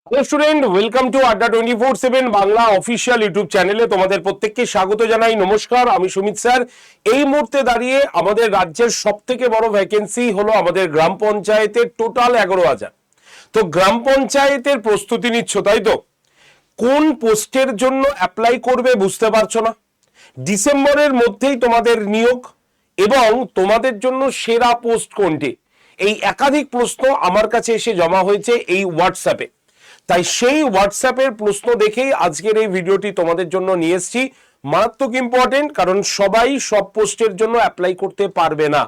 Hello student, welcome to আড্ডা 24/7 Bangla official YouTube চ্যানেলে তোমাদের প্রত্যেককে স্বাগত জানাই। নমস্কার, আমি সুমিত স্যার। এই মুহূর্তে দাঁড়িয়ে আমাদের রাজ্যের সব থেকে বড় ভ্যাকেন্সি হলো আমাদের গ্রাম পঞ্চায়েতের টোটাল 11,000। তো গ্রাম পঞ্চায়েতের প্রস্তুতি নিচ্ছ, তাই তো? কোন পোস্টের জন্য অ্যাপ্লাই করবে বুঝতে পারছো না? ডিসেম্বরের মধ্যেই তোমাদের নিয়োগ, এবং তোমাদের জন্য সেরা পোস্ট কোনটি, এই একাধিক প্রশ্ন আমার কাছে এসে জমা হয়েছে এই হোয়াটসঅ্যাপে। তাই সেই হোয়াটসঅ্যাপের প্রশ্ন দেখেই আজকের এই ভিডিওটি তোমাদের জন্য নিয়ে এসেছি। মারাত্মক ইম্পর্টেন্ট, কারণ সবাই সব পোস্টের জন্য অ্যাপ্লাই করতে পারবে না।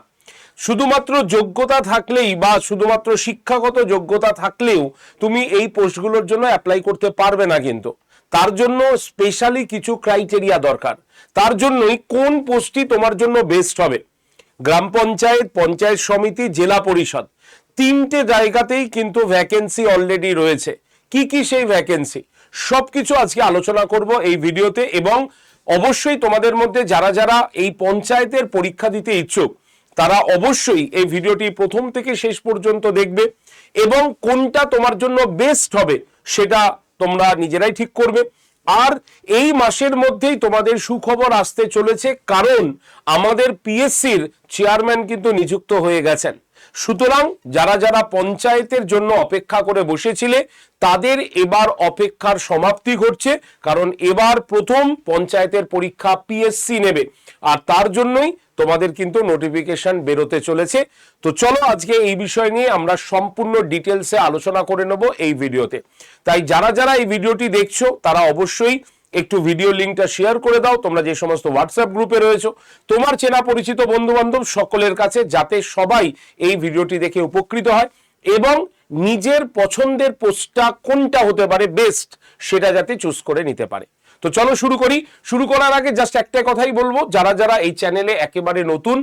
শুধুমাত্র যোগ্যতা থাকলেই বা শুধুমাত্র শিক্ষাগত যোগ্যতা থাকলেও তুমি এই পোস্টগুলোর জন্য অ্যাপ্লাই করতে পারবে না। কিন্তু তার জন্য স্পেশালি কিছু ক্রাইটেরিয়া দরকার। তার জন্যই কোন পোস্টটি তোমার জন্য বেস্ট হবে। গ্রাম পঞ্চায়েত, পঞ্চায়েত সমিতি, জেলা পরিষদ, তিনটে জায়গাতেই কিন্তু ভ্যাকেন্সি অলরেডি রয়েছে। কি কি সেই ভ্যাকেন্সি সবকিছু আজকে আলোচনা করব এই ভিডিওতে। এবং অবশ্যই তোমাদের মধ্যে যারা যারা এই পঞ্চায়েতের পরীক্ষা দিতে ইচ্ছুক তারা অবশ্যই এই ভিডিওটি প্রথম থেকে শেষ পর্যন্ত দেখবে, এবং কোনটা তোমার জন্য বেস্ট হবে সেটা তোমরা নিজেরাই ঠিক করবে। আর এই মাসের মধ্যেই তোমাদের সুখবর আসতে চলেছে, কারণ আমাদের পিএসসির চেয়ারম্যান কিন্তু নিযুক্ত হয়ে গেছেন। সুতরাং যারা যারা পঞ্চায়েতের জন্য অপেক্ষা করে বসেছিলে তাদের এবার অপেক্ষার সমাপ্তি ঘটছে, কারণ এবার প্রথম পঞ্চায়েতের পরীক্ষা পিএসসি নেবে, আর তার জন্যই তোমাদের কিন্তু নোটিফিকেশন বেরোতে চলেছে। তো চলো আজকে এই বিষয় নিয়ে আমরা সম্পূর্ণ ডিটেলসে আলোচনা করে নেব এই ভিডিওতে। তাই যারা যারা এই ভিডিওটি দেখছো তারা অবশ্যই একটু ভিডিও লিঙ্কটা শেয়ার করে দাও তোমরা যে সমস্ত হোয়াটসঅ্যাপ গ্রুপে রয়েছো, তোমার চেনা পরিচিত বন্ধু বান্ধব সকলের কাছে, যাতে সবাই এই ভিডিওটি দেখে উপকৃত হয় এবং নিজের পছন্দের পোস্টটা কোনটা হতে পারে বেস্ট সেটা যাতে চুজ করে নিতে পারে। তো চলো শুরু করি। শুরু করার আগে জাস্ট একটা কথাই বলবো, যারা যারা এই চ্যানেলে একেবারে নতুন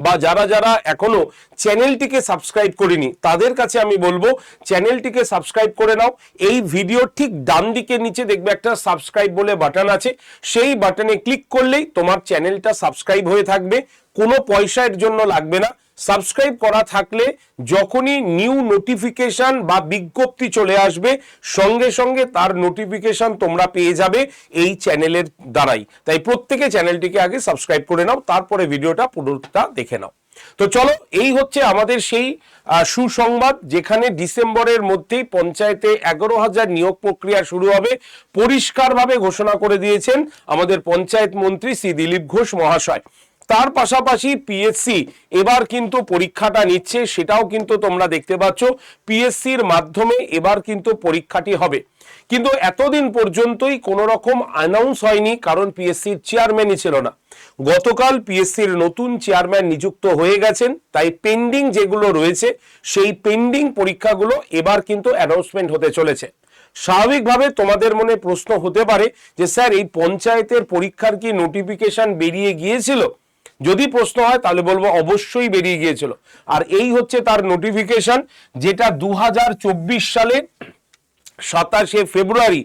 বা যারা যারা এখনো চ্যানেলটিকে সাবস্ক্রাইব করেনি তাদের কাছে আমি বলবো চ্যানেলটিকে সাবস্ক্রাইব করে নাও। এই ভিডিও ঠিক ডান দিকে নিচে দেখবে একটা সাবস্ক্রাইব বলে বাটন আছে, সেই বাটনে ক্লিক করলেই তোমার চ্যানেলটা সাবস্ক্রাইব হয়ে থাকবে, কোনো পয়সা এর জন্য লাগবে না। সাবস্ক্রাইব করা থাকলে যখনই নিউ নোটিফিকেশন বা বিজ্ঞপ্তি চলে আসবে সঙ্গে সঙ্গে তার নোটিফিকেশন তোমরা পেয়ে যাবে এই চ্যানেলের দ্বারাই। তাই প্রত্যেকে চ্যানেলটিকে আগে সাবস্ক্রাইব করে নাও, তারপরে ভিডিওটা পুরোটা দেখে নাও। তো চলো, এই হচ্ছে আমাদের সেই সুসংবাদ, যেখানে ডিসেম্বরের মধ্যেই পঞ্চায়েতে 11,000 নিয়োগ প্রক্রিয়া শুরু হবে। পরিষ্কারভাবে ঘোষণা করে দিয়েছেন আমাদের পঞ্চায়েত মন্ত্রী শ্রী দিলীপ ঘোষ মহাশয়। তার পাশাপাশি পিএসসি এবার কিন্তু পরীক্ষাটা নিচ্ছে, সেটাও কিন্তু তোমরা দেখতে পাচ্ছ। পিএসসির মাধ্যমে এবার কিন্তু পরীক্ষাটি হবে, কিন্তু এতদিন পর্যন্তই কোনো রকম অ্যানাউন্স হয়নি, কারণ পিএসসির চেয়ারম্যানই ছিল না। গতকাল পিএসসির নতুন চেয়ারম্যান নিযুক্ত হয়ে গেছেন, তাই পেন্ডিং যেগুলো রয়েছে সেই পেন্ডিং পরীক্ষাগুলো এবার কিন্তু অ্যানাউন্সমেন্ট হতে চলেছে। স্বাভাবিকভাবে তোমাদের মনে প্রশ্ন হতে পারে যে স্যার, এই পঞ্চায়েতের পরীক্ষার কি নোটিফিকেশন বেরিয়ে গিয়েছিল? যদি প্রশ্ন হয় তাহলে বলবো অবশ্যই বেরিয়ে গিয়েছিল। আর এই হচ্ছে তার নোটিফিকেশন, যেটা 2024 সালে 27শে ফেব্রুয়ারি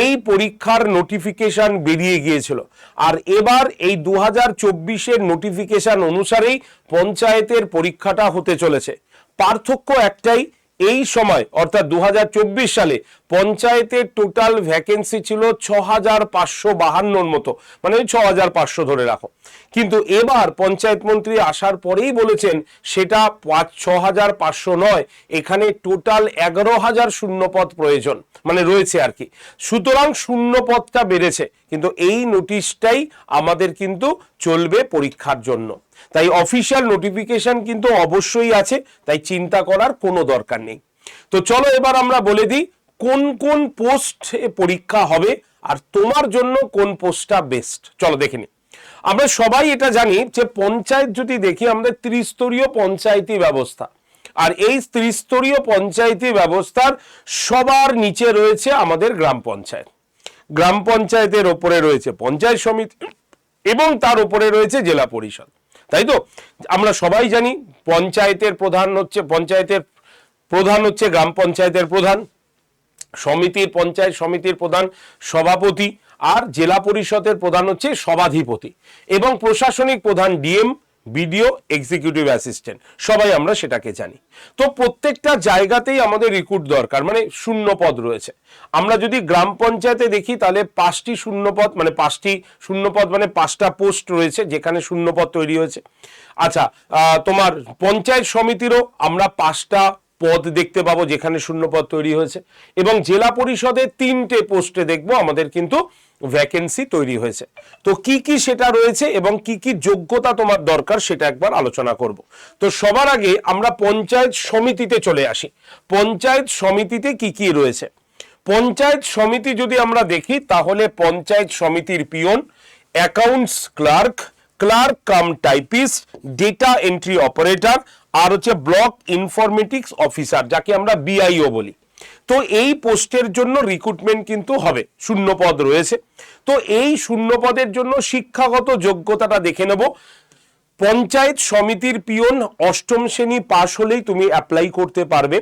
এই পরীক্ষার নোটিফিকেশন বেরিয়ে গিয়েছিল। আর এবার এই 2024-এর নোটিফিকেশন অনুসারেই পঞ্চায়েতের পরীক্ষাটা হতে চলেছে। পার্থক্য একটাই, এই সময় অর্থাৎ 2024 সালে পঞ্চায়েতের টোটাল ভ্যাকেন্সি ছিল 6,552 মতো, মানে ওই 6,500 ধরে রাখো। কিন্তু এবার পঞ্চায়েত মন্ত্রী আসার পরেই বলেছেন সেটা 6,500 নয়, এখানে টোটাল 11,000 শূন্যপদ প্রয়োজন, মানে রয়েছে আর কি। সুতরাং শূন্যপদটা বেড়েছে, কিন্তু এই নোটিশটাই আমাদের কিন্তু চলবে পরীক্ষার জন্য। তাই অফিসিয়াল নোটিফিকেশন কিন্তু অবশ্যই আছে, তাই চিন্তা করার কোনো দরকার নেই। তো চলো এবার আমরা বলে দিই কোন কোন পোস্ট পরীক্ষা হবে আর তোমার জন্য কোন পোস্টটা বেস্ট। চলো দেখে নিই। আমরা সবাই এটা জানি যে পঞ্চায়েত যদি দেখি আমরা ত্রিস্তরীয় পঞ্চায়েতি ব্যবস্থা, আর এই ত্রিস্তরীয় পঞ্চায়েতি ব্যবস্থার সবার নিচে রয়েছে আমাদের গ্রাম পঞ্চায়েত। গ্রাম পঞ্চায়েতের ওপরে রয়েছে পঞ্চায়েত সমিতি এবং তার উপরে রয়েছে জেলা পরিষদ, তাই তো? আমরা সবাই জানি পঞ্চায়েতের প্রধান হচ্ছে গ্রাম পঞ্চায়েতের প্রধান, পঞ্চায়েত সমিতির প্রধান সভাপতি, আর জেলা পরিষদের প্রধান হচ্ছে সভাধিপতি, এবং প্রশাসনিক প্রধান ডিএম, বিডিও, এক্সিকিউটিভ অ্যাসিস্ট্যান্ট, সবাই আমরা সেটাকে জানি। তো প্রত্যেকটা জায়গাতেই আমাদের রিক্রুট দরকার, মানে শূন্য পদ রয়েছে। আমরা যদি গ্রাম পঞ্চায়েতে দেখি তাহলে 5টি শূন্যপদ, মানে 5টি শূন্যপদ মানে 5টা পোস্ট রয়েছে যেখানে শূন্যপদ তৈরি হয়েছে। আচ্ছা, তোমার পঞ্চায়েত সমিতিরও আমরা 5টা পদ দেখতে পাবো যেখানে শূন্যপদ তৈরি হয়েছে, এবং জেলা পরিষদে 3টে পোস্টে দেখবো আমাদের কিন্তু ভ্যাকেন্সি তৈরি হয়েছে। তো কি কি সেটা রয়েছে এবং কি কি যোগ্যতা তোমার দরকার সেটা একবার আলোচনা করব। তো সবার আগে আমরা পঞ্চায়েত সমিতিতে চলে আসি। পঞ্চায়েত সমিতিতে কি কি রয়েছে? পঞ্চায়েত সমিতি যদি আমরা দেখি তাহলে পঞ্চায়েত সমিতির peon, accounts clerk, clerk cum typist, data entry operator, আর হচ্ছে ব্লক ইনফরমেটিক্স অফিসার, যাকে আমরা বিআইও বলি। তো এই পোস্টের জন্য রিক্রুটমেন্ট কিন্তু হবে, শূন্য পদ রয়েছে। তো এই শূন্য পদের জন্য শিক্ষাগত যোগ্যতাটা দেখে নেব। পঞ্চায়েত সমিতির পিয়ন 8ম শ্রেণী পাশ হলেই তুমি অ্যাপ্লাই করতে পারবে।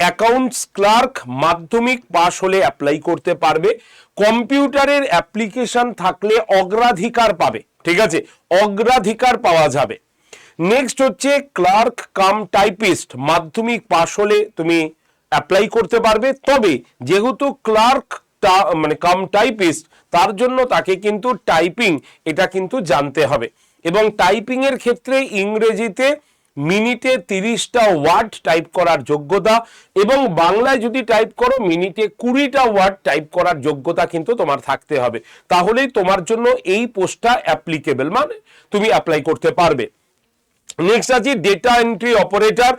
অ্যাকাউন্টস ক্লার্ক মাধ্যমিক পাশ হলে অ্যাপ্লাই করতে পারবে। কম্পিউটারের অ্যাপ্লিকেশন থাকলে অগ্রাধিকার পাবে, ঠিক আছে, অগ্রাধিকার পাওয়া যাবে। নেক্সট হচ্ছে ক্লার্ক কাম টাইপিস্ট, মাধ্যমিক পাশ হলে তুমি অ্যাপ্লাই করতে পারবে। তবে যেহেতু ক্লার্ক মানে কাম টাইপিস্ট, তার জন্য তাকে কিন্তু টাইপিং এটা কিন্তু জানতে হবে, এবং টাইপিং এর ক্ষেত্রে ইংরেজিতে মিনিটে 30টা ওয়ার্ড টাইপ করার যোগ্যতা, এবং বাংলায় যদি টাইপ করো মিনিটে 20টা ওয়ার্ড টাইপ করার যোগ্যতা কিন্তু তোমার থাকতে হবে। তাহলেই তোমার জন্য এই পোস্টটা অ্যাপ্লিকেবল, মানে তুমি অ্যাপ্লাই করতে পারবে। নেক্সট আছে ডেটা এন্ট্রি অপারেটর,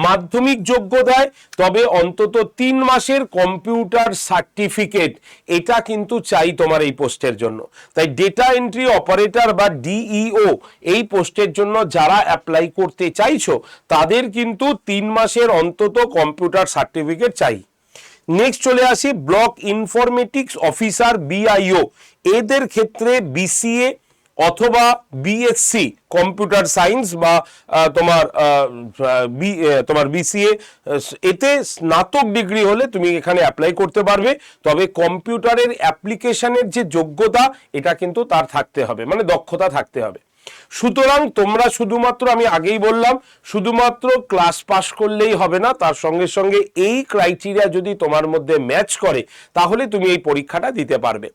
মাধ্যমিক যোগ্যতায়, তবে অন্তত 3 মাসের কম্পিউটার সার্টিফিকেট এটা কিন্তু চাই তোমার এই পোস্টের জন্য। তাই ডেটা এন্ট্রি অপারেটর বা ডিইও এই পোস্টের জন্য যারা অ্যাপ্লাই করতে চাইছো তাদের কিন্তু 3 মাসের অন্তত কম্পিউটার সার্টিফিকেট চাই। নেক্সট চলে আসি ব্লক ইনফরমেটিক্স অফিসার বিআইও, এদের ক্ষেত্রে বিসিএ অথবা বিএসসি কম্পিউটার সায়েন্স বা তোমার বিসিএ, এতে স্নাতক ডিগ্রি হলে তুমি এখানে অ্যাপ্লাই করতে পারবে। তবে কম্পিউটারের অ্যাপ্লিকেশনের যে যোগ্যতা এটা কিন্তু তার থাকতে হবে, মানে দক্ষতা থাকতে হবে। সুতরাং তোমরা শুধুমাত্র, আমি আগেই বললাম, শুধুমাত্র ক্লাস পাস করলেই হবে না, তার সঙ্গে সঙ্গে এই ক্রাইটেরিয়া যদি তোমার মধ্যে ম্যাচ করে তাহলে তুমি এই পরীক্ষাটা দিতে পারবে।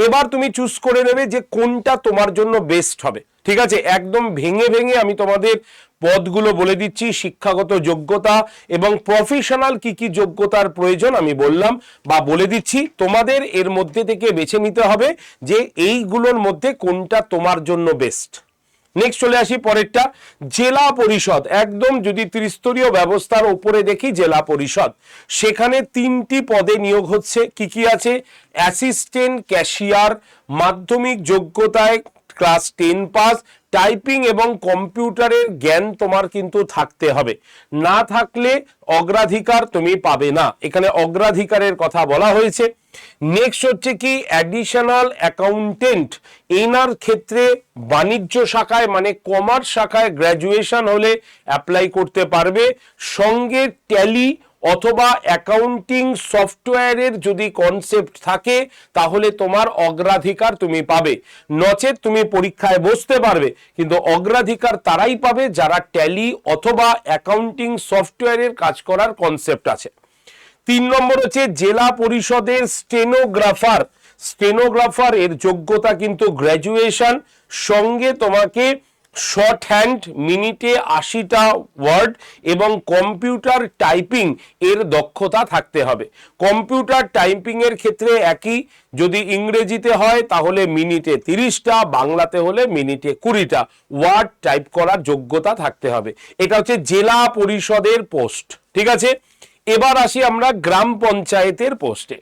এবার তুমি চুজ করে নেবে যে কোনটা তোমার জন্য বেস্ট হবে, ঠিক আছে। একদম ভেঙে ভেঙে আমি তোমাদের পদগুলো বলে দিচ্ছি, শিক্ষাগত যোগ্যতা এবং প্রফেশনাল কি কি যোগ্যতার প্রয়োজন আমি বললাম বা বলে দিচ্ছি। তোমাদের এর মধ্যে থেকে বেছে নিতে হবে যে এইগুলোর মধ্যে কোনটা তোমার জন্য বেস্ট। নেক্সট চলে আসি পরেরটা, জেলা পরিষদ। একদম যদি ত্রিস্তরীয় ব্যবস্থার উপরে দেখি জেলা পরিষদ, সেখানে 3টি পদে নিয়োগ হচ্ছে। কি কি আছে? অ্যাসিস্ট্যান্ট ক্যাশিয়ার, মাধ্যমিক যোগ্যতায় ক্লাস 10 পাস, টাইপিং এবং কম্পিউটারের জ্ঞান তোমার কিন্তু থাকতে হবে, না থাকলে অগ্রাধিকার তুমি পাবে না, এখানে অগ্রাধিকারের কথা বলা হয়েছে। নেক্সট হচ্ছে কি অ্যাডিশনাল অ্যাকাউন্টেন্ট, এনার ক্ষেত্রে বাণিজ্য শাখায় মানে কমার্স শাখায় গ্র্যাজুয়েশন হলে অ্যাপ্লাই করতে পারবে, সঙ্গে ট্যালি অথবা অ্যাকাউন্টিং সফটওয়্যারের যদি কনসেপ্ট থাকে তাহলে তোমার অগ্রাধিকার তুমি পাবে, নচেত তুমি পরীক্ষায় বসতে পারবে কিন্তু অগ্রাধিকার তারাই পাবে যারা ট্যালি অথবা অ্যাকাউন্টিং সফটওয়্যারের কাজ করার কনসেপ্ট আছে। 3 নম্বর হচ্ছে জেলা পরিষদের স্টেনোগ্রাফার, স্টেনোগ্রাফার এর যোগ্যতা কিন্তু গ্র্যাজুয়েশন, সঙ্গে তোমাকে শর্ট হ্যান্ড মিনিটে 80টা ওয়ার্ড এবং কম্পিউটার টাইপিং এর দক্ষতা থাকতে হবে। কম্পিউটার টাইপিং এর ক্ষেত্রে একই, যদি ইংরেজিতে হয় তাহলে মিনিটে 30টা, বাংলাতে হলে মিনিটে 20টা ওয়ার্ড টাইপ করার যোগ্যতা থাকতে হবে। এটা হচ্ছে জেলা পরিষদের পোস্ট, ঠিক আছে। এবার আসি আমরা গ্রাম পঞ্চায়েতের পোস্টে।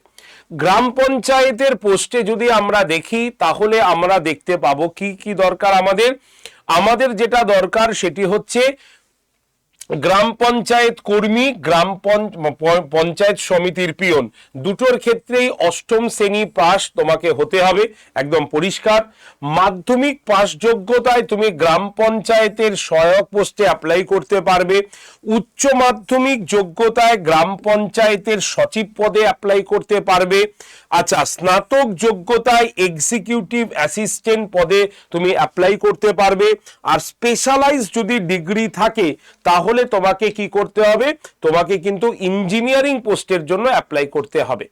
গ্রাম পঞ্চায়েতের পোস্টে যদি আমরা দেখি তাহলে আমরা দেখতে পাবো কি কি দরকার আমাদের। আমাদের যেটা দরকার সেটি হচ্ছে গ্রাম পঞ্চায়েত কর্মী, পঞ্চায়েত সমিতির পিয়ন, দুটোর ক্ষেত্রেই অষ্টম শ্রেণী পাস তোমাকে হতে হবে, একদম পরিষ্কার। মাধ্যমিক পাস যোগ্যতায় তুমি গ্রাম পঞ্চায়েতের সহায়ক পোস্টে অ্যাপ্লাই করতে পারবে। উচ্চ মাধ্যমিক যোগ্যতায় গ্রাম পঞ্চায়েতের সচিব পদে অ্যাপ্লাই করতে পারবে। আচ্ছা, স্নাতক যোগ্যতায় এক্সিকিউটিভ অ্যাসিস্ট্যান্ট পদে তুমি অ্যাপ্লাই করতে পারবে। আর স্পেশালাইজ যদি ডিগ্রি থাকে তাহলে তোমাকে কি করতে হবে, তোমাকে কিন্তু ইঞ্জিনিয়ারিং পোস্টের জন্য অ্যাপ্লাই করতে হবে।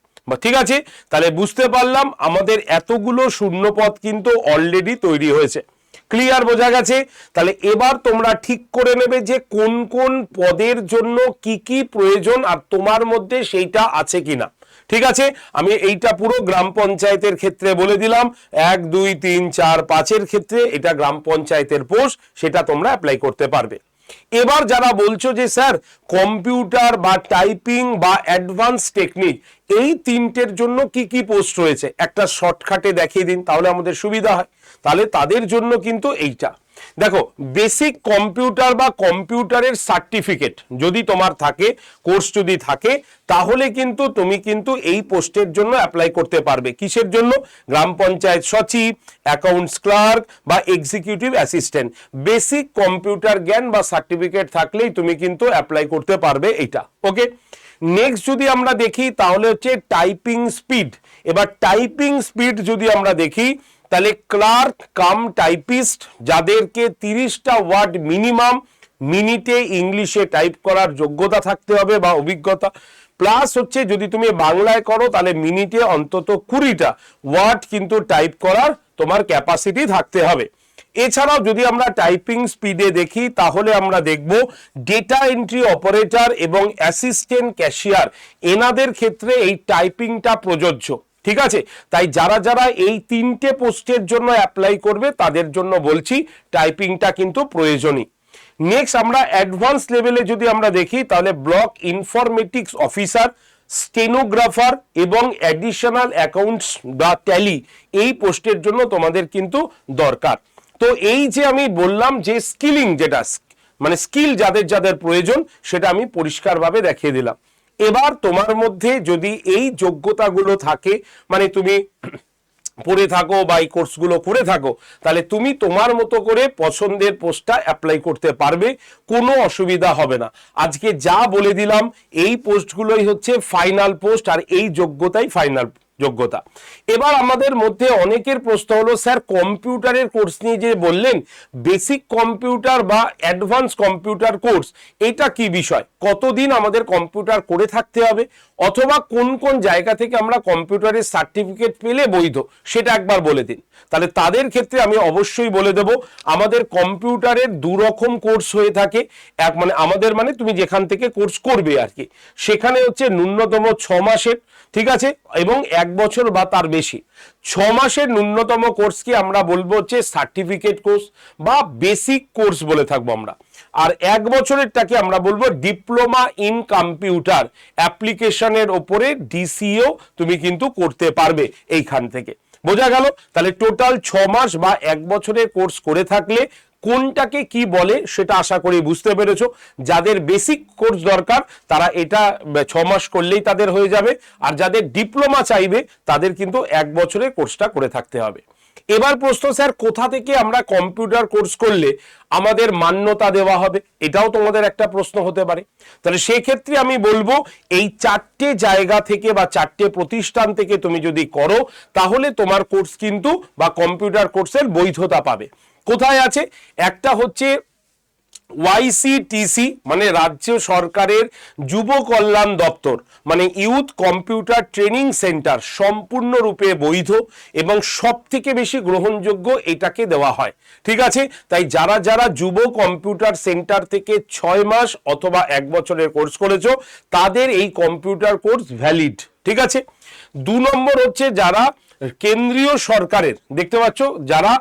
ঠিক আছে, তাহলে বুঝতে পারলাম আমাদের এতগুলো শূন্যপদ কিন্তু অলরেডি তৈরি হয়েছে। ক্লিয়ার, বোঝা গেছে? তাহলে এবার তোমরা ঠিক করে নেবে যে কোন কোন পদের জন্য কি কি প্রয়োজন আর তোমার মধ্যে সেইটা আছে কিনা। ঠিক আছে, আমি এইটা পুরো গ্রাম পঞ্চায়েতের ক্ষেত্রে বলে দিলাম। 1, 2, 3, 4, 5-এর ক্ষেত্রে এটা গ্রাম পঞ্চায়েতের পোস্ট, সেটা তোমরা অ্যাপ্লাই করতে পারবে। এবার যারা বলছো যে স্যার কম্পিউটার বা টাইপিং বা অ্যাডভান্স টেকনিক, এই তিনটের জন্য কি কি পোস্ট রয়েছে একটা শর্টকাটে দেখিয়ে দিন, তাহলে আমাদের সুবিধা হয়। তাহলে তাদের জন্য কিন্তু এইটা দেখো, বেসিক কম্পিউটার বা কম্পিউটারের সার্টিফিকেট যদি তোমার থাকে, কোর্স যদি থাকে, তাহলে কিন্তু তুমি কিন্তু এই পোস্টের জন্য অ্যাপ্লাই করতে পারবে। কিসের জন্য? গ্রাম পঞ্চায়েত সচিব, অ্যাকাউন্টস ক্লার্ক বা এক্সিকিউটিভ অ্যাসিস্ট্যান্ট। বেসিক কম্পিউটার জ্ঞান বা সার্টিফিকেট থাকলেই তুমি কিন্তু অ্যাপ্লাই করতে পারবে এইটা। ওকে, নেক্সট যদি আমরা দেখি তাহলে হচ্ছে টাইপিং স্পিড। এবার টাইপিং স্পিড যদি আমরা দেখি তাহলে ক্লার্ক কাম টাইপিস্ট, যাদেরকে 30টা ওয়ার্ড মিনিমাম মিনিটে ইংলিশে টাইপ করার যোগ্যতা থাকতে হবে বা অভিজ্ঞতা, প্লাস হচ্ছে যদি তুমি বাংলায় করো তাহলে মিনিটে অন্তত 20টা ওয়ার্ড কিন্তু টাইপ করার তোমার ক্যাপাসিটি থাকতে হবে। এছাড়াও যদি আমরা টাইপিং স্পিডে দেখি তাহলে আমরা দেখব ডেটা এন্ট্রি অপারেটর এবং অ্যাসিস্ট্যান্ট ক্যাশিয়ার, এনাদের ক্ষেত্রে এই টাইপিংটা প্রযোজ্য। ঠিক আছে, তাই যারা যারা এই তিনটে পোস্টের জন্য অ্যাপ্লাই করবে তাদের জন্য বলছি টাইপিংটা কিন্তু প্রয়োজনীয়। নেক্সট আমরা অ্যাডভান্স লেভেলে যদি আমরা দেখি তাহলে ব্লক ইনফরমেটিক্স অফিসার, স্টেনোগ্রাফার এবং অ্যাডিশনাল অ্যাকাউন্টস বা ট্যালি, এই পোস্টের জন্য তোমাদের কিন্তু দরকার। তো এই যে আমি বললাম যে স্কিলিং, যেটা মানে স্কিল যাদের যাদের প্রয়োজন সেটা আমি পরিষ্কারভাবে দেখিয়ে দিলাম। এবার তোমার মধ্যে যদি এই যোগ্যতাগুলো থাকে, মানে তুমি পড়ে থাকো বা এই কোর্সগুলো করে থাকো, তাহলে তুমি তোমার মতো করে পছন্দের পোস্টটা অ্যাপ্লাই করতে পারবে, কোনো অসুবিধা হবে না। আজকে যা বলে দিলাম এই পোস্টগুলোই হচ্ছে ফাইনাল পোস্ট, আর এই যোগ্যতাই ফাইনাল যোগ্যতা। এবার আমাদের মধ্যে অনেকের প্রশ্ন হলো স্যার কম্পিউটারের কোর্স নিয়ে যে বললেন, বেসিক কম্পিউটার বা অ্যাডভান্স কম্পিউটার কোর্স, এটা কি বিষয়, কতদিন আমাদের কম্পিউটার করে থাকতে হবে, অথবা কোন কোন জায়গা থেকে আমরা কম্পিউটারের সার্টিফিকেট পেলে বৈধ, সেটা একবার বলে দিন। তাহলে তাদের ক্ষেত্রে আমি অবশ্যই বলে দেব, আমাদের কম্পিউটারের 2 রকম কোর্স হয়ে থাকে। এক মানে আমাদের মানে তুমি যেখান থেকে কোর্স করবে আর কি, সেখানে হচ্ছে ন্যূনতম 6 মাসের, ঠিক আছে, এবং 1 বছর বা তার বেশি। 6 মাসের ন্যূনতম কোর্সকে আমরা বলবো হচ্ছে সার্টিফিকেট কোর্স বা বেসিক কোর্স বলে থাকবো আমরা। আর 1 বছরেরটাকে আমরা বলবো ডিপ্লোমা ইন কম্পিউটার অ্যাপ্লিকেশনের ওপরে ডিসিও তুমি কিন্তু করতে পারবে এইখান থেকে। বোঝা গেল? তাহলে টোটাল 6 মাস বা 1 বছরের কোর্স করে থাকলে কোনটাকে কি বলে সেটা আশা করি বুঝতে পেরেছো। যাদের বেসিক কোর্স দরকার তারা এটা 6 মাস করলেই তাদের হয়ে যাবে, আর যাদের ডিপ্লোমা চাইবে তাদের কিন্তু 1 বছরের কোর্সটা করে থাকতে হবে। এবার প্রশ্ন, স্যার কোথা থেকে আমরা কম্পিউটার কোর্স করলে আমাদের মান্যতা দেওয়া হবে, এটাও তোমাদের একটা প্রশ্ন হতে পারে। তাহলে সেই ক্ষেত্রে আমি বলবো এই 4টে জায়গা থেকে বা 4টে প্রতিষ্ঠান থেকে তুমি যদি করো তাহলে তোমার কোর্স কিন্তু বা কম্পিউটার কোর্সের বৈধতা পাবে। কোথায় আছে? একটা হচ্ছে YCTC মানে রাজ্য সরকারের যুব কল্যাণ দপ্তর, মানে ইউথ কম্পিউটার ট্রেনিং সেন্টার, সম্পূর্ণরূপে বৈধ এবং সব থেকে বেশি গ্রহণযোগ্য এটাকে দেওয়া হয়। ঠিক আছে, তাই যারা যারা যুব কম্পিউটার সেন্টার থেকে 6 মাস অথবা 1 বছরের কোর্স করেছো তাদের এই কম্পিউটার কোর্স ভ্যালিড। ঠিক আছে, 2 নম্বর হচ্ছে যারা কেন্দ্রীয় সরকারের, দেখতে পাচ্ছ যারা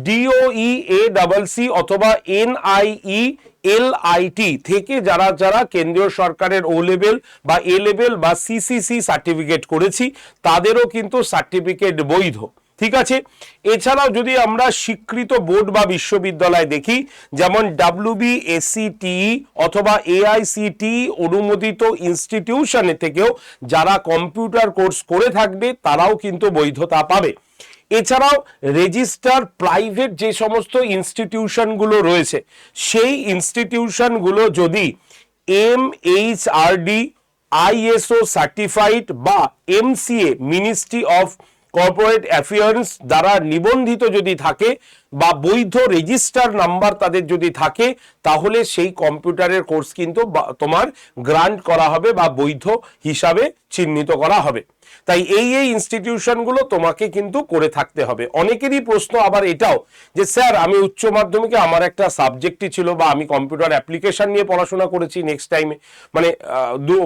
DOEACC অথবা NIELIT থেকে যারা যারা কেন্দ্রীয় সরকারের O লেভেল বা A লেভেল বা CCC সার্টিফিকেট করেছি তাদেরও কিন্তু সার্টিফিকেট বৈধ। ঠিক আছে। এছাড়াও যদি আমরা স্বীকৃত বোর্ড বা বিশ্ববিদ্যালয় দেখি, যেমন WBSCTE অথবা AICTE অনুমোদিত ইনস্টিটিউশনে থেকেও যারা কম্পিউটার কোর্স করে থাকবে তারাও কিন্তু বৈধতা পাবে। এছাড়াও রেজিস্টার প্রাইভেট যে সমস্ত ইনস্টিটিউশনগুলো রয়েছে সেই ইনস্টিটিউশনগুলো যদি MHRD ISO সার্টিফাইড বা MCA ministry of corporate affairs দ্বারা নিবন্ধিত যদি থাকে বা বৈধ রেজিস্টার নাম্বার তাদের যদি থাকে, তাহলে সেই কম্পিউটারের কোর্স কিন্তু তোমার গ্রান্ট করা হবে বা বৈধ হিসাবে চিহ্নিত করা হবে। তাই এই ইনস্টিটিউশনগুলো তোমাকে কিন্তু করে থাকতে হবে। অনেকেরই প্রশ্ন আবার এটাও যে স্যার আমি উচ্চ মাধ্যমিকে আমার একটা সাবজেক্টই ছিল বা আমি কম্পিউটার অ্যাপ্লিকেশন নিয়ে পড়াশোনা করেছি, নেক্সট টাইমে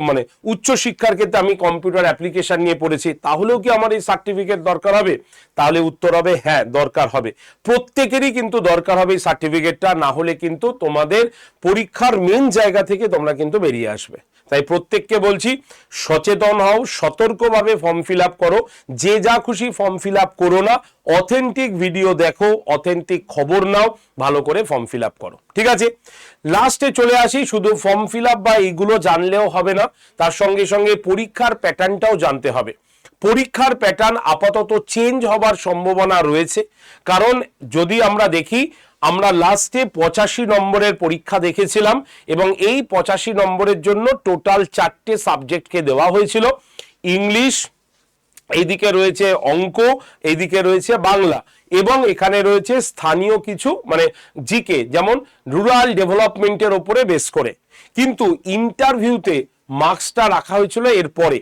মানে উচ্চ শিক্ষার ক্ষেত্রে আমি কম্পিউটার অ্যাপ্লিকেশন নিয়ে পড়েছি, তাহলেও কি আমার এই সার্টিফিকেট দরকার হবে? তাহলে উত্তর হবে হ্যাঁ, দরকার হবে। প্রত্যেকেরই কিন্তু দরকার হবে এই সার্টিফিকেটটা, না হলে কিন্তু তোমাদের পরীক্ষার মেন জায়গা থেকে তোমরা কিন্তু বেরিয়ে আসবে। তাই প্রত্যেককে বলছি সচেতন হও, সতর্কভাবে ফর্ম ফিল আপ করো, যে যা খুশি ফর্ম ফিল আপ করো না, অথেন্টিক ভিডিও দেখো, অথেন্টিক খবর নাও, ভালো করে ফর্ম ফিল আপ করো। ঠিক আছে, লাস্টে চলে আসি। শুধু ফর্ম ফিল আপ বা এইগুলো জানলেও হবে না, তার সঙ্গে সঙ্গে পরীক্ষার প্যাটার্নটাও জানতে হবে। পরীক্ষার প্যাটার্ন আপাতত চেঞ্জ হবার সম্ভাবনা রয়েছে, কারণ যদি আমরা দেখি আমরা লাস্টে 85 নম্বরের পরীক্ষা দেখেছিলাম এবং এই 85 নম্বরের জন্য টোটাল 4টে সাবজেক্টকে দেওয়া হয়েছিল। ইংলিশ, এইদিকে রয়েছে অঙ্ক, এইদিকে রয়েছে বাংলা, এবং এখানে রয়েছে স্থানীয় কিছু জিকে, যেমন রুরাল ডেভেলপমেন্টের ওপরে বেস করে। কিন্তু ইন্টারভিউতে মার্কসটা রাখা হয়েছিল এরপরে।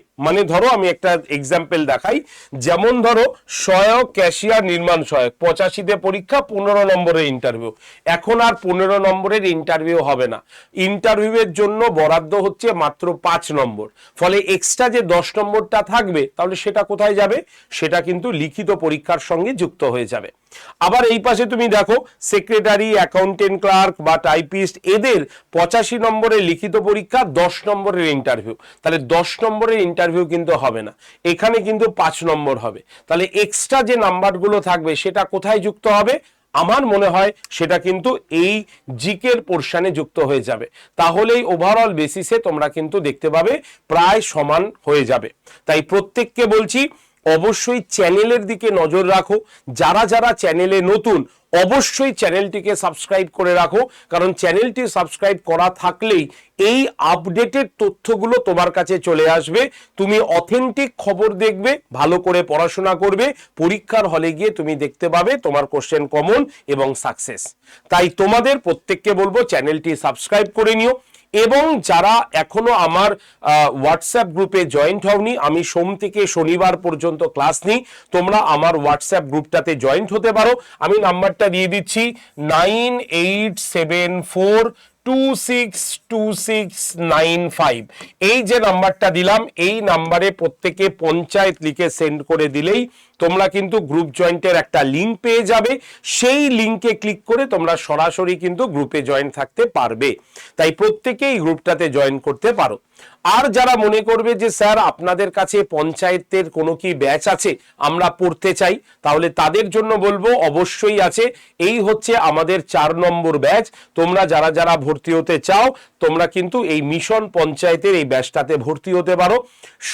ধরো আমি একটা এক্সাম্পল দেখাই, যেমন ধরো সহায়ক, ক্যাশিয়ার, নির্মাণ সহায়ক, 85তে পরীক্ষা, 15 নম্বরের ইন্টারভিউ। এখন আর 15 নম্বরের ইন্টারভিউ হবে না, ইন্টারভিউয়ের জন্য বরাদ্দ হচ্ছে মাত্র 5 নম্বর। ফলে এক্সট্রা যে 10 নম্বরটা থাকবে, তাহলে সেটা কোথায় যাবে? সেটা কিন্তু লিখিত পরীক্ষার সঙ্গে যুক্ত হয়ে যাবে। আবার এই পাশে তুমি দেখো সেক্রেটারি, অ্যাকাউন্টেন্ট ক্লার্ক বা টাইপিস্ট, এদের 85 নম্বরের লিখিত পরীক্ষা, 10 নম্বরের ইন্টারভিউ। তাহলে 10 নম্বরের ইন্টারভিউ কিন্তু হবে না, এখানে কিন্তু 5 নম্বর হবে। তাহলে এক্সট্রা যে নাম্বারগুলো থাকবে সেটা কোথায় যুক্ত হবে? আমার মনে হয় সেটা কিন্তু এই জিকের পোর্শনে যুক্ত হয়ে যাবে। তাহলেই ওভারঅল বেসিসে তোমরা কিন্তু দেখতে পাবে প্রায় সমান হয়ে যাবে। তাই প্রত্যেককে বলছি অবশ্যই চ্যানেলের দিকে নজর রাখো। যারা যারা চ্যানেলে নতুন, অবশ্যই চ্যানেলটিকে সাবস্ক্রাইব করে রাখো, কারণ চ্যানেলটি সাবস্ক্রাইব করা থাকলেই এই আপডেটেড তথ্যগুলো তোমার কাছে চলে আসবে। তুমি অথেন্টিক খবর দেখবে, ভালো করে পড়াশোনা করবে, পরীক্ষার হলে গিয়ে তুমি দেখতে পাবে তোমার কোশ্চেন কমন এবং সাকসেস। তাই তোমাদের প্রত্যেককে বলবো চ্যানেলটি সাবস্ক্রাইব করে নিও। এবং যারা এখনো আমার হোয়াটসঅ্যাপ গ্রুপে জয়েন্ট হওনি, আমি সোম থেকে শনিবার পর্যন্ত ক্লাস নিই, তোমরা আমার হোয়াটসঅ্যাপ গ্রুপটাতে জয়েন্ট হতে পারো। আমি নাম্বারটা দিয়ে দিচ্ছি 9874262695। এই যে নাম্বারটা দিলাম, এই নাম্বারে প্রত্যেকে পঞ্চায়েত লিখে সেন্ড করে দিলেই তোমরা কিন্তু গ্রুপ জয়েন্টের একটা লিঙ্ক পেয়ে যাবে। সেই লিঙ্কে ক্লিক করে তোমরা সরাসরি কিন্তু গ্রুপে জয়েন থাকতে পারবে। তাই প্রত্যেকে এই গ্রুপটাতে জয়েন করতে পারো। আর যারা মনে করবে যে স্যার আপনাদের কাছে পঞ্চায়েতের কোনো কি ব্যাচ আছে, আমরা পড়তে চাই, তাহলে তাদের জন্য বলবো অবশ্যই আছে। এই হচ্ছে আমাদের 4 নম্বর ব্যাচ। তোমরা যারা যারা ভর্তি হতে চাও, তোমরা কিন্তু এই মিশন পঞ্চায়েতের এই ব্যাচটাতে ভর্তি হতে পারো।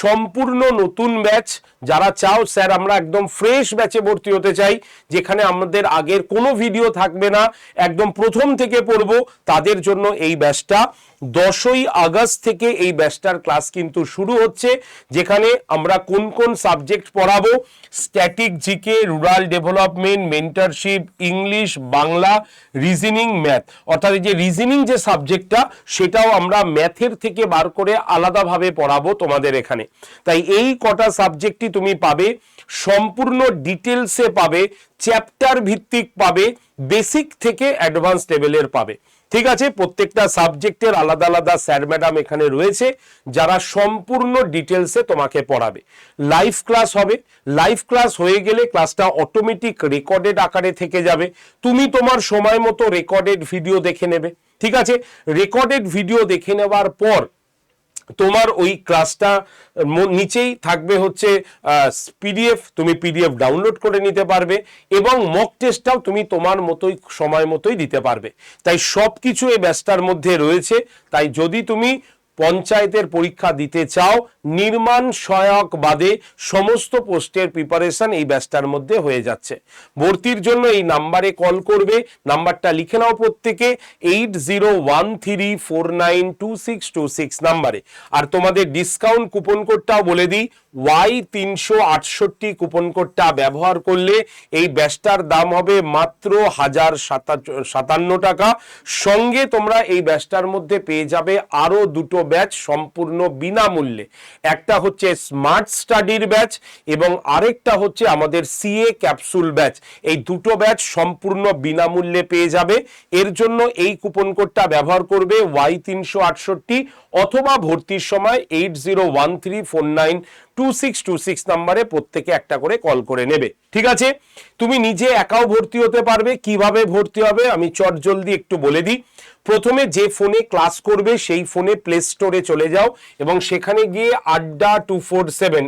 সম্পূর্ণ নতুন ব্যাচ। যারা চাও স্যার আমরা একদম ফ্রেশ ব্যাচে ভর্তি হতে চাই, যেখানে আমাদের আগের কোনো ভিডিও থাকবে না, একদম প্রথম থেকে পড়বো, তাদের জন্য এই ব্যাচটা 10ই আগস্ট থেকে এই ব্যাচটার ক্লাস কিন্তু শুরু হচ্ছে, যেখানে আমরা কোন কোন সাবজেক্ট পড়াবো, static GK, rural development, mentorship, English, Bangla, reasoning, math. অর্থাৎ এই যে রিজনিং যে সাবজেক্টটা, সেটাও আমরা ম্যাথের থেকে বার করে আলাদাভাবে পড়াবো তোমাদের এখানে। তাই এই কটা সাবজেক্টই তুমি পাবে, সম্পূর্ণ ডিটেলসে পাবে, চ্যাপ্টার ভিত্তিক পাবে, বেসিক থেকে অ্যাডভান্স লেভেলের পাবে। ঠিক আছে, প্রত্যেকটা সাবজেক্টের আলাদা আলাদা স্যার ম্যাডাম এখানে রয়েছে, যারা সম্পূর্ণ ডিটেলসে তোমাকে পড়াবে। লাইভ ক্লাস হবে, লাইভ ক্লাস হয়ে গেলে ক্লাসটা অটোমেটিক রেকর্ডেড আকারে থেকে যাবে। তুমি তোমার সময় মতো রেকর্ডেড ভিডিও দেখে নেবে। ঠিক আছে, রেকর্ডেড ভিডিও দেখে নেওয়ার পর তোমার ওই ক্লাসটা নিচেই থাকবে হচ্ছে পিডিএফ, তুমি পিডিএফ ডাউনলোড করে নিতে পারবে এবং মক টেস্টটাও তুমি তোমার মতোই সময় মতোই দিতে পারবে। তাই সব কিছু এই ব্যাচটার মধ্যে রয়েছে। তাই যদি তুমি পঞ্চায়েতের পরীক্ষা দিতে চাও, নির্মাণ সহায়ক বাদে সমস্ত পোস্টের প্রিপারেশন এই ব্যাচটার মধ্যে হয়ে যাচ্ছে। ভর্তির জন্য এই নাম্বারে কল করবে, নাম্বারটা লিখে নাও প্রত্যেকে, 8013492626 নাম্বারে। আর তোমাদের ডিসকাউন্ট কুপন কোডটাও বলে দিই, Y368 কুপন কোডটা ব্যবহার করলে এই ব্যাচটার দাম হবে মাত্র 1057 টাকা। সঙ্গে তোমরা এই ব্যাচটার মধ্যে পেয়ে যাবে আরো দুটো ব্যাচ সম্পূর্ণ বিনামূল্যে। একটা হচ্ছে স্মার্ট স্টাডির ব্যাচ এবং আরেকটা হচ্ছে আমাদের সিএ ক্যাপসুল ব্যাচ। এই দুটো ব্যাচ সম্পূর্ণ বিনামূল্যে পেয়ে যাবে। এর জন্য এই কুপন কোডটা ব্যবহার করবে Y368 অথবা ভর্তির সময় 8013492626 নাম্বারে প্রত্যেকে একটা করে কল করে নেবে। ঠিক আছে, তুমি নিজে একাও ভর্তি হতে পারবে। কিভাবে ভর্তি হবে আমি চটজলদি একটু বলে দিই। প্রথমে যে ফোনে ক্লাস করবে সেই ফোনে প্লে স্টোরে চলে যাও এবং সেখানে গিয়ে আড্ডা 247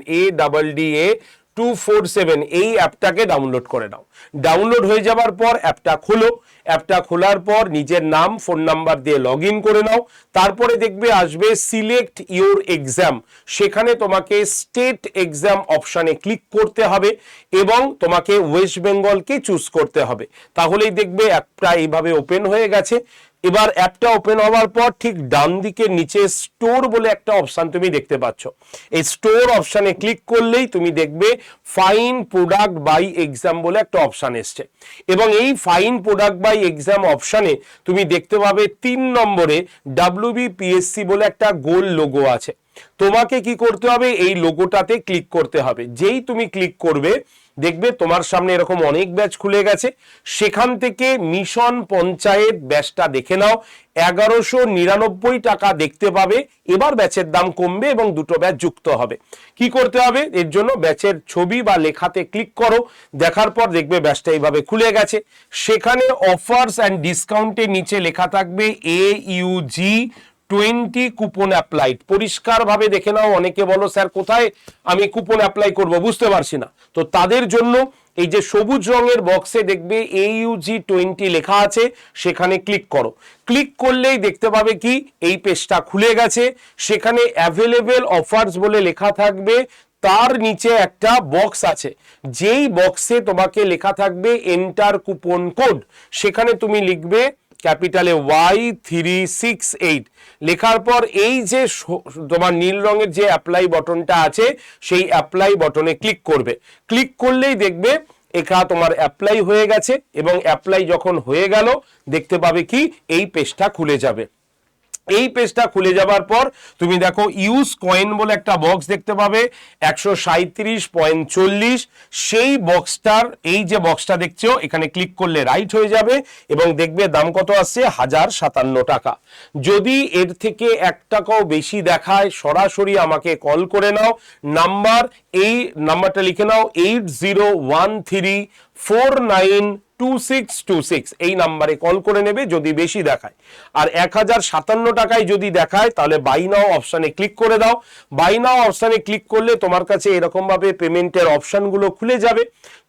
247 এই অ্যাপটাকে ডাউনলোড করে নাও। ডাউনলোড হয়ে যাবার পর অ্যাপটা খোলো। অ্যাপটা খোলার পর নিজের নাম ফোন নাম্বার দিয়ে লগ ইন করে নাও। তারপরে দেখবে আসবে সিলেক্ট ইউর এক্সাম, সেখানে তোমাকে স্টেট এক্সাম অপশানে ক্লিক করতে হবে এবং তোমাকে ওয়েস্ট বেঙ্গলকে চুজ করতে হবে। তাহলেই দেখবে অ্যাপটা এইভাবে ওপেন হয়ে গেছে। এবার অ্যাপটা ওপেন হওয়ার পর ঠিক ডান দিকের নিচে স্টোর বলে একটা অপশন তুমি দেখতে পাচ্ছ। এই স্টোর অপশানে ক্লিক করলেই তুমি দেখবে ফাইন প্রোডাক্ট বাই এক্সাম বলে একটা অপশান এসছে এবং এই ফাইন প্রোডাক্ট বাই এক্সাম অপশানে তুমি দেখতে পাবে 3 নম্বরে WBPSC বলে একটা গোল লোগো আছে। তোমাকে কি করতে হবে, এই লোগোটাতে ক্লিক করতে হবে। যেই তুমি ক্লিক করবে দেখবে তোমার সামনে এরকম অনেক ব্যাচ খুলে গেছে। সেখান থেকে মিশন পঞ্চায়েত ব্যাচটা দেখে নাও, 1199 টাকা দেখতে পাবে। এবার ব্যাচের দাম কমবে এবং দুটো ব্যাচ যুক্ত হবে। কি করতে হবে, এর জন্য ব্যাচের ছবি বা লেখাতে ক্লিক করো। দেখার পর দেখবে ব্যাচটা এইভাবে খুলে গেছে। সেখানে অফার্স অ্যান্ড ডিসকাউন্টের নিচে লেখা থাকবে AUG 20 কুপন অ্যাপ্লাইড। পরিষ্কার ভাবে দেখে নাও। অনেকে বলো স্যার কোথায় আমি কুপন অ্যাপ্লাই করব, বুঝতে পারছি না। তো তাদের জন্য এই যে সবুজ রঙের বক্সে দেখবে AUG 20 লেখা আছে, সেখানে ক্লিক করো। ক্লিক করলেই দেখতে পাবে কি এই পেজটা খুলে গেছে। সেখানে অ্যাভেলেবেল অফার্স বলে লেখা থাকবে, তার নিচে একটা বক্স আছে, যেই বক্সে তোমাকে লেখা থাকবে এন্টার কুপন কোড। সেখানে তুমি লিখবে ক্যাপিটালে Y368। লেখার পর এই যে তোমার নীল রঙের যে অ্যাপ্লাই বটনটা আছে সেই অ্যাপ্লাই বটনে ক্লিক করবে। ক্লিক করলেই দেখবে এখানে তোমার অ্যাপ্লাই হয়ে গেছে এবং অ্যাপ্লাই যখন হয়ে গেল দেখতে পাবে কি এই পেজটা খুলে যাবে। এই পেজটা খুলে যাবার পর তুমি দেখো ইউজ কয়েন বলে একটা বক্স দেখতে পাবে 137.40। সেই বক্সটার এই যে বক্সটা দেখছো এখানে ক্লিক করলে রাইট হয়ে যাবে এবং দেখবে দাম কত আসছে 1057 টাকা। যদি এর থেকে 1 টাকাও বেশি দেখায় সরাসরি আমাকে কল করে নাও। এই নাম্বারটা লিখে নাও 8013492626 এই নাম্বারে কল করে নেবে যদি বেশি দেখায়। আর 1057 টাকায় যদি দেখায় তাহলে বাই নাও অপশানে ক্লিক করে দাও। বাই নাও অপশানে ক্লিক করলে তোমার কাছে এরকম ভাবে পেমেন্টের অপশানগুলো খুলে যাবে।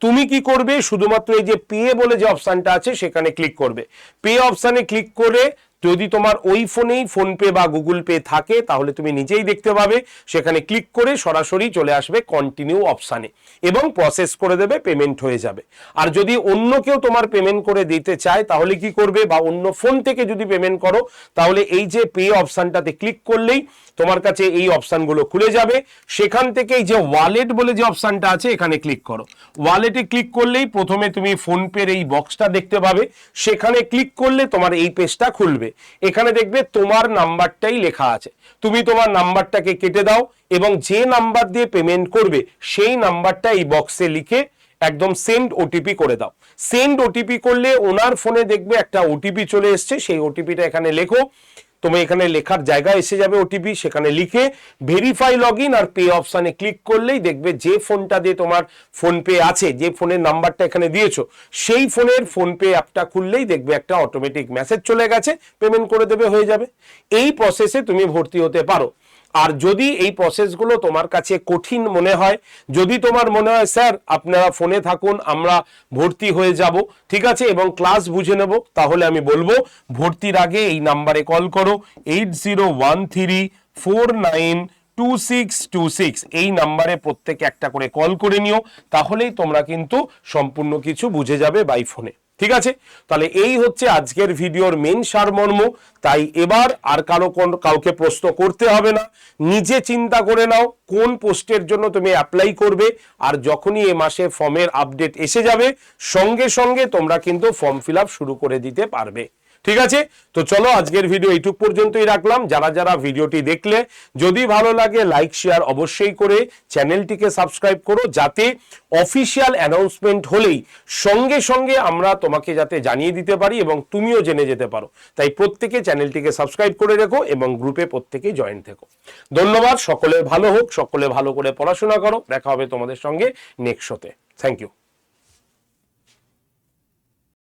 তুমি কি করবে, শুধুমাত্র এই যে পে বলে যে অপশানটা আছে সেখানে ক্লিক করবে। পে অপশানে ক্লিক করে যদি তোমার ওই ফোনেই ফোনপে বা গুগল পে থাকে তাহলে তুমি নিজেই দেখতে পাবে, সেখানে ক্লিক করে সরাসরি চলে আসবে কন্টিনিউ অপশানে এবং প্রসেস করে দেবে, পেমেন্ট হয়ে যাবে। আর যদি অন্য কেউ তোমার পেমেন্ট করে দিতে চায় তাহলে কি করবে, বা অন্য ফোন থেকে যদি পেমেন্ট করো তাহলে এই যে পে অপশানটাতে ক্লিক করলেই তোমার কাছে এই অপশানগুলো খুলে যাবে। সেখান থেকে এই যে ওয়ালেট বলে যে অপশানটা আছে এখানে ক্লিক করো। ওয়ালেটে ক্লিক করলেই প্রথমে তুমি ফোনপের এই বক্সটা দেখতে পাবে, সেখানে ক্লিক করলে তোমার এই পেজটা খুলবে। এখানে দেখবে তোমার নাম্বারটাই লেখা আছে, তুমি তোমার নাম্বারটাকে কেটে দাও এবং যে নাম্বার দিয়ে পেমেন্ট করবে সেই নাম্বারটা এই বক্সে লিখে একদম সেন্ড ওটিপি করে দাও। সেন্ড ওটিপি করলে ওনার ফোনে দেখবে একটা ওটিপি চলে এসছে, সেই ওটিপিটা এখানে লেখো। তুমি এখানে লেখার জায়গায় এসে যাবে ওটিপি, সেখানে লিখে ভেরিফাই লগইন আর পে অপশানে ক্লিক করলেই দেখবে যে ফোনটা দিয়ে তোমার ফোনপে আছে, যে ফোনের নাম্বারটা এখানে দিয়েছো সেই ফোনের ফোনপে অ্যাপটা খুললেই দেখবে একটা অটোমেটিক মেসেজ চলে গেছে, পেমেন্ট করে দেবে, হয়ে যাবে। এই প্রসেসে তুমি ভর্তি হতে পারো। আর যদি এই প্রসেসগুলো তোমার কাছে কঠিন মনে হয়, যদি তোমার মনে হয় স্যার আপনারা ফোনে থাকুন, আমরা ভর্তি হয়ে যাব, ঠিক আছে, এবং ক্লাস বুঝে নেব, তাহলে আমি বলবো ভর্তির আগে এই নাম্বারে কল করো 8013492626, এই নাম্বারে প্রত্যেকে একটা করে কল করে নিও, তাহলেই তোমরা কিন্তু সম্পূর্ণ কিছু বুঝে যাবে বাই ফোনে। ঠিক আছে, তাহলে এই হচ্ছে আজকের ভিডিওর মেন সারমর্ম। তাই এবার আর কাউকে প্রশ্ন করতে হবে না, নিজে চিন্তা করে নাও কোন পোস্টের জন্য তুমি অ্যাপ্লাই করবে, আর যখনই এ মাসে ফর্মের আপডেট এসে যাবে সঙ্গে সঙ্গে তোমরা কিন্তু ফর্ম ফিল আপ শুরু করে দিতে পারবে। ঠিক আছে, তো চলো আজকের ভিডিও এইটুক পর্যন্তই রাখলাম। যারা যারা ভিডিওটি দেখলে যদি ভালো লাগে লাইক শেয়ার অবশ্যই করে চ্যানেলটিকে সাবস্ক্রাইব করো, যাতে অফিসিয়াল অ্যানাউন্সমেন্ট হলেই সঙ্গে সঙ্গে আমরা তোমাকে যাতে জানিয়ে দিতে পারি এবং তুমিও জেনে যেতে পারো। তাই প্রত্যেকে চ্যানেলটিকে সাবস্ক্রাইব করে রেখো এবং গ্রুপে প্রত্যেকেই জয়েন থেকো। ধন্যবাদ, সকলের ভালো হোক, সকলে ভালো করে পড়াশোনা করো, দেখা হবে তোমাদের সঙ্গে নেক্সট শোতে। Thank you.